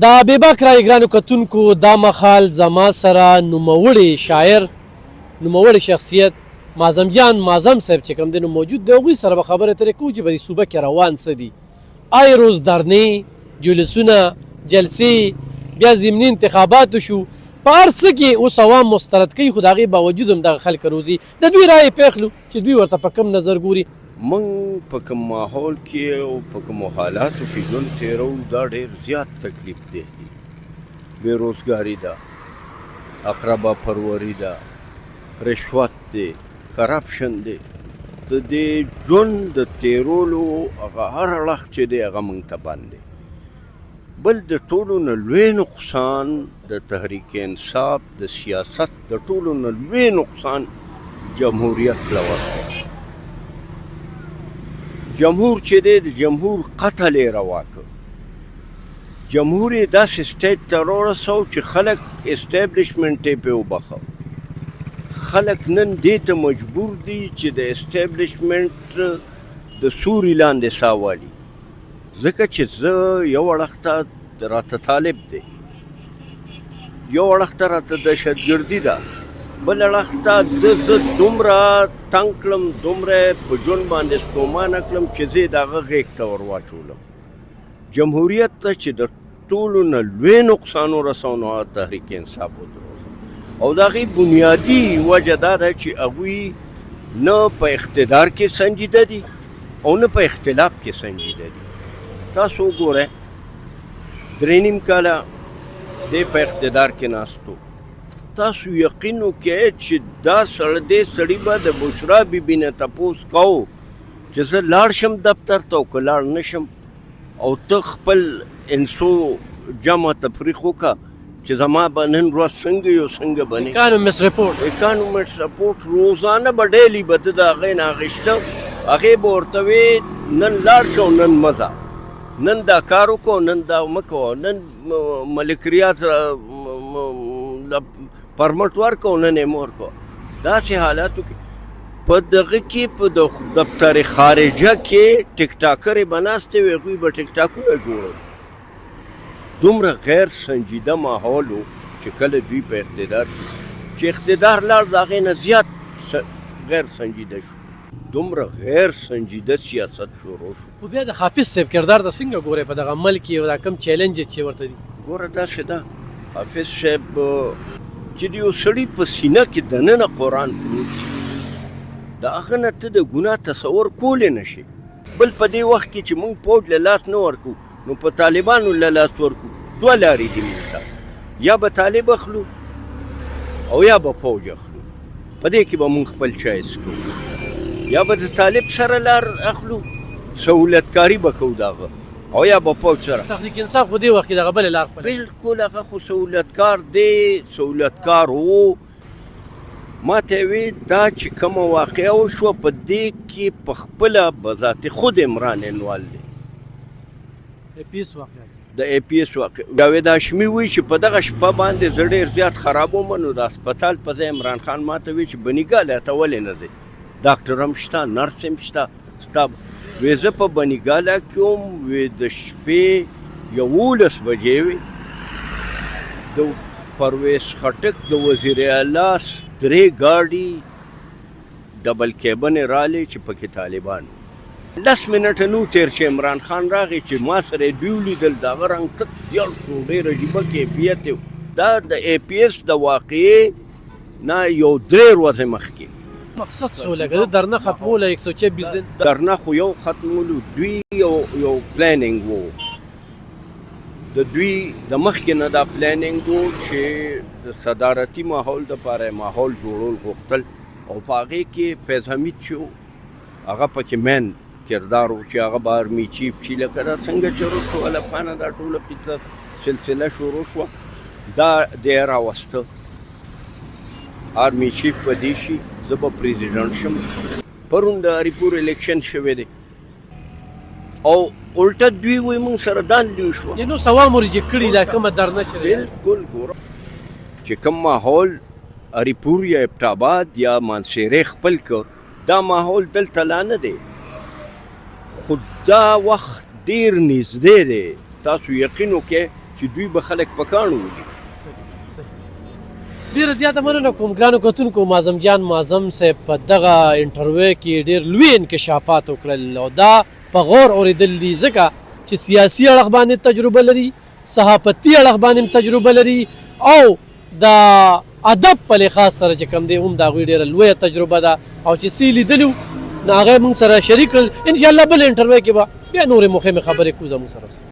دا بېباک رایې ګرانو کتونکو دا مهال زما سره نوموړی شاعر نوموړی شخصیت معظم جان معظم صاحب چې کوم دی نو موجود دی. هغوی سره به خبرې اترې کوو چې په دې صوبه کې روان څه دي. آی روز درنې جلوسونه جلسې بیا ضمني انتخاباتو شو په هر څه کې اوس عوام مسترد کوي خو د هغې باوجود هم دغه خلک روزي د دوی رایې پېخلو چې دوی ورته په کوم نظر ګوري. موږ په کوم ماحول کې او په کومو حالاتو کې ژوند تېرو دا ډېر زیات تکلیف دی. بېروزګاري ده، اقربا پروري ده، رشوت دی، کرپشن دی. د دې ژوند د تېرولو هغه هر اړخ چې دی هغه موږ ته بند دی. بل د ټولو نه لوی نقصان د تحریک انصاف د سیاست د ټولو نه لوی نقصان جمهوریت له ورکړ. جمهور چې دی د جمهور قتل یې روا کړ. جمهور یې داسې سټیج ته راورسو چې خلک اسټیبلیشمنټ یې پرې وبخه. خلک نن دې ته مجبور دي چې د اسټیبلیشمنټ د سوري لاندې ساه والي. ځکه چې زه یو اړخ ته راته طالب دی، یو اړخ ته راته دهشتګردي ده، بل اړخ ته زه دومره تنګ کړم، دومره په ژوند باندې ستومانه کړم چې زه یې د هغه غېږ ته ور واچولم. جمهوریت ته چې د ټولو نه لوی نقصان ورسو نو هغه تحریک انصاف ودروزه. او د هغې بنیادي وجه دا ده چې هغوی نه په اقتدار کې سنجیده دي او نه په اختلاف کې سنجیده دي. تاسو وګورئ 3.5 کاله دی په اقتدار کې ناست و. تاسو یقین وکړئ چې دا دې سړي به د بشرا بیبي نه تپوس کوو چې زه لاړ شم دفتر ته او که لاړ نه شم، او ته خپل انسو جمع تفریق وکړه چې زما به نن ورځ څنګه یو څنګه به نه اکانومس رپورټ روزانه به ډیلي به ته د هغې نه اخیسته. هغې به ورته وې نن لاړ شه او نن مه ځه، نن دا کار وکړو نن دا مه کوه، نن ملک ریاض پرمټ ورکړو نن یې مه ورکړو. داسې حالاتو کې په دغه کې په دفتر خارجه کې ټیک ټاکرې به ناستې وې، هغوی به ټیک ټاکونه جوړول. دومره غیر سنجیده ماحول و چې کله دوی په اقتدار چې اقتدار لاړ د هغې نه زیات غیر سنجیده شو. دومره غیر سنجیده سیاست شروع شو. خو بیا د حافظ صاحب کردار ته څنګه ګورئ په دغه عمل کې او دا کوم چیلنج چې ورته دي؟ ګوره داسې ده، حافظ صاحب چې د یو سړي په سینه کې دننه قرآن پروت وي، د هغه نه ته د ګناه تصور کولی نه شي. بل په دې وخت کې چې موږ پوج له لاس نه ورکو نو په طالبانو له لاس ورکو. دوه لارې دي موږ ته، یا به طالب اخلو او یا به فوج اخلو. په دې کې به موږ خپل چایس کوو. یا به د طالب سره لار اخلو، سهولتکاري به کوو د هغه، او یا به فوج سره. تحریک انصاف خو دې وخت کې دغه بلې لار خپله بلکل هغه خو سهولتکار دی، سهولتکار و. ما ته یې وی دا چې کومه واقعه وشوه په دې کې په خپله بذات خود عمران انوال دی د اے پی ایس واقع. جاوید هاشمي وایي چې په دغه شپه باندې زه ډېر زیات خراب وم نو د هسپتال په ځای عمران خان ما ته وایي چې بنیګاله ته ولې نه دی، ډاکټر هم شته، نرس هم شته، ستا وی زه په بنیګاله کې وم، وی د شپې 11 بجې وې، د پرویز خټک د وزیر اعلی 3 ګاډي ډبل کیبنې رالې چې پکې طالبان 10 منټه نو تېر چې عمران خان راغی چې ما سره یې دوی ولیدل، د هغه رنګ تک زیړ شو، ډېر عجیبه کیفیت یې. دا د اے پی ایس د واقعې نه یو 3 ورځې مخکې مقصد څه لګه د درنه ختموله 126 دن درنه خو یو ختمولو دوی یو پلانینګ و، د دوی د مخکې نه دا پلانینګ و چې د صدارتي ماحول دپاره ماحول جوړول غوښتل، او په هغې کې فیض حمید چې و هغه پکې مین کردار و چې هغه به آرمي چیف چې لکه دا څنګه چې روس شو الفانه دا ټوله پکې سلسله شروع شوه، دا دی راوسته آرمي چیف به دې شي، زه به پریزیډنټ شم. پرون د اریپور الیکشن شوی دی او الټه دوی وایي موږ سره داندې وشوه. یعنې اوس عوامو ریجیکټ کړي دا کومه درنه چې دی. بلکل ګوره چې کوم ماحول اریپور یا ابټاباد یا مانسیری خپل کړ، دا ماحول دلته لا نه دی، خو دا وخت ډېر نږدې دی. تاسو یقین وکړئ چې دوی به خلک په کاڼو ولي. ډېره زیاته مننه کوم ګرانو کتونکو. معظم جان معظم صاحب په دغه انټرویو کې ډېر لوی انکشافات وکړل او دا په غور اورېدل دي ځکه چې سیاسي اړخ باندې تجربه لري، صحافتي اړخ باندې تجربه لري او د ادب په لحاظ سره چې کوم دی هم د هغوی ډېره لویه تجربه ده او چې څه یې لیدلي نو هغه یې موږ سره شریک کړل. انشاءالله بل انټرویو کې به بیا نورې مهمې خبرې کوو زموږ سره.